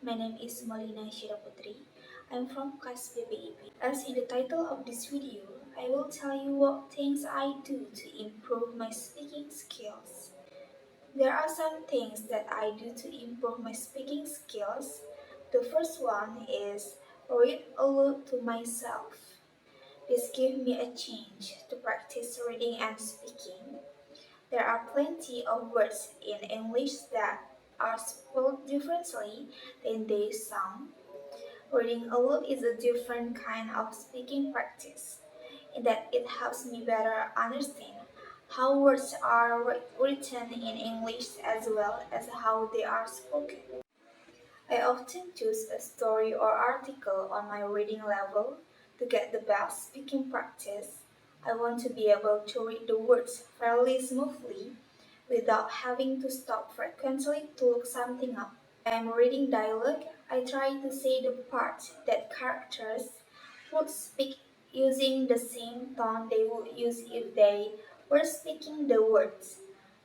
my name is MOLINA PUTRI. I'm from class PPEP. As in the title of this video, I will tell you what things I do to improve my speaking skills. There are some things that I do to improve my speaking skills. The first one is read aloud to myself. This gives me a chance to practice reading and speaking. There are plenty of words in English that are spelled differently than they sound. Reading aloud is a different kind of speaking practice, in that it helps me better understand how words are written in English as well as how they are spoken. I often choose a story or article on my reading level to get the best speaking practice. I want to be able to read the words fairly smoothly without having to stop frequently to look something up. When I'm reading dialogue, I try to say the parts that characters would speak using the same tone they would use if they were speaking the words.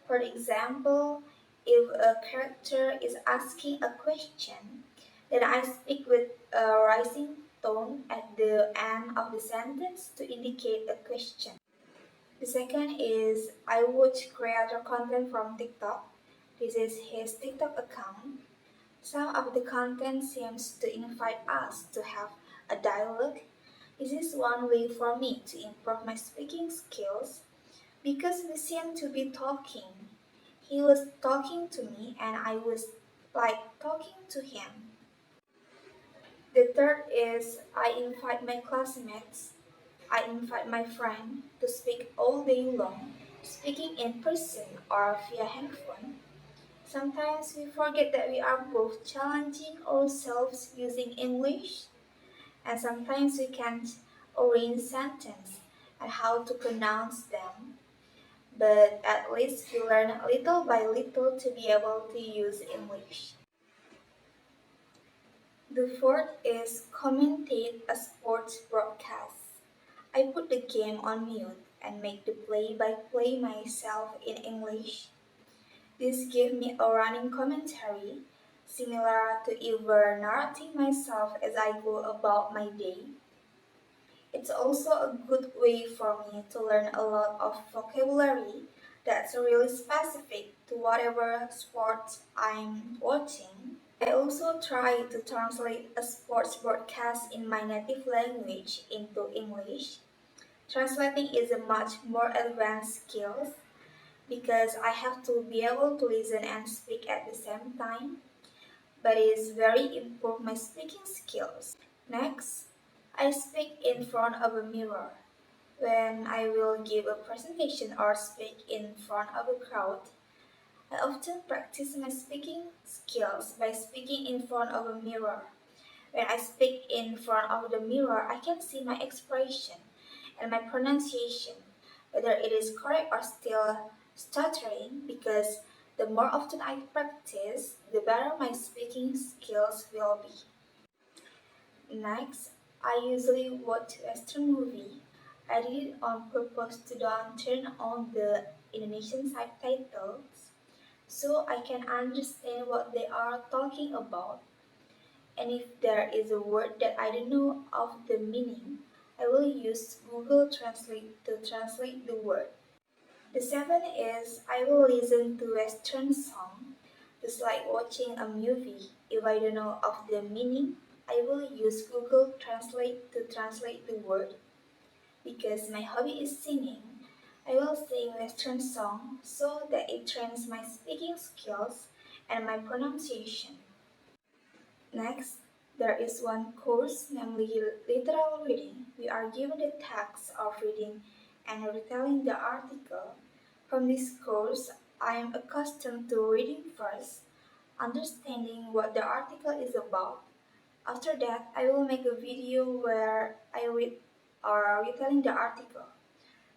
For example, if a character is asking a question, then I speak with a rising tone at the end of the sentence to indicate a question. The second is I watch creator content from TikTok. This is his TikTok account. Some of the content seems to invite us to have a dialogue. This is one way for me to improve my speaking skills because we seem to be talking. He was talking to me and I was like talking to him. The third is I invite my classmates, I invite my friend to speak all day long, speaking in person or via handphone. Sometimes we forget that we are both challenging ourselves using English, and sometimes we can't arrange sentences and how to pronounce them. But at least we learn little by little to be able to use English. The fourth is commentate a sports broadcast. I put the game on mute and make the play-by-play myself in English. This gives me a running commentary, similar to either narrating myself as I go about my day. It's also a good way for me to learn a lot of vocabulary that's really specific to whatever sport I'm watching. I also try to translate a sports broadcast in my native language into English. Translating is a much more advanced skill because I have to be able to listen and speak at the same time, but it is very improve my speaking skills. Next, I speak in front of a mirror. When I will give a presentation or speak in front of a crowd, I often practice my speaking skills by speaking in front of a mirror. When I speak in front of the mirror, I can see my expression and my pronunciation, whether it is correct or still stuttering, because the more often I practice, the better my speaking skills will be. Next, I usually watch Western movie. I did it on purpose to don't turn on the Indonesian subtitles so I can understand what they are talking about. And if there is a word that I don't know of the meaning, I will use Google Translate to translate the word. The seventh is I will listen to Western song, just like watching a movie. If I don't know of the meaning, I will use Google Translate to translate the word. Because my hobby is singing, I will sing Western song so that it trains my speaking skills and my pronunciation. Next, there is one course, namely literal reading. We are given the task of reading and retelling the article. From this course, I am accustomed to reading first, understanding what the article is about. After that, I will make a video where I read or retelling the article.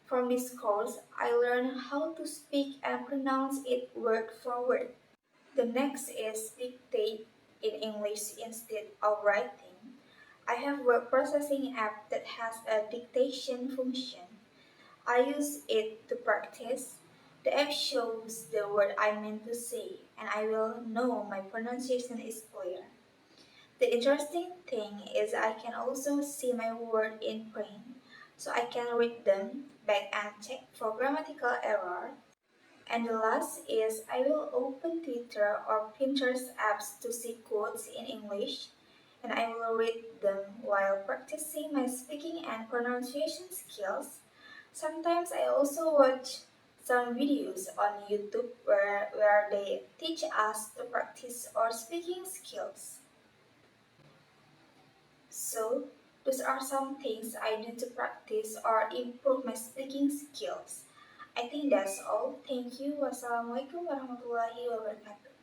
From this course, I learn how to speak and pronounce it word for word. The next is dictate in English instead of writing. I have a word processing app that has a dictation function. I use it to practice. The app shows the word I meant to say, and I will know my pronunciation is clear. The interesting thing is I can also see my word in print, so I can read them back and check for grammatical error. And the last is I will open Twitter or Pinterest apps to see quotes in English, and I will read them while practicing my speaking and pronunciation skills. Sometimes I also watch some videos on YouTube where they teach us to practice our speaking skills. So, those are some things I do to practice or improve my speaking skills. I think that's all. Thank you. Wassalamualaikum warahmatullahi wabarakatuh.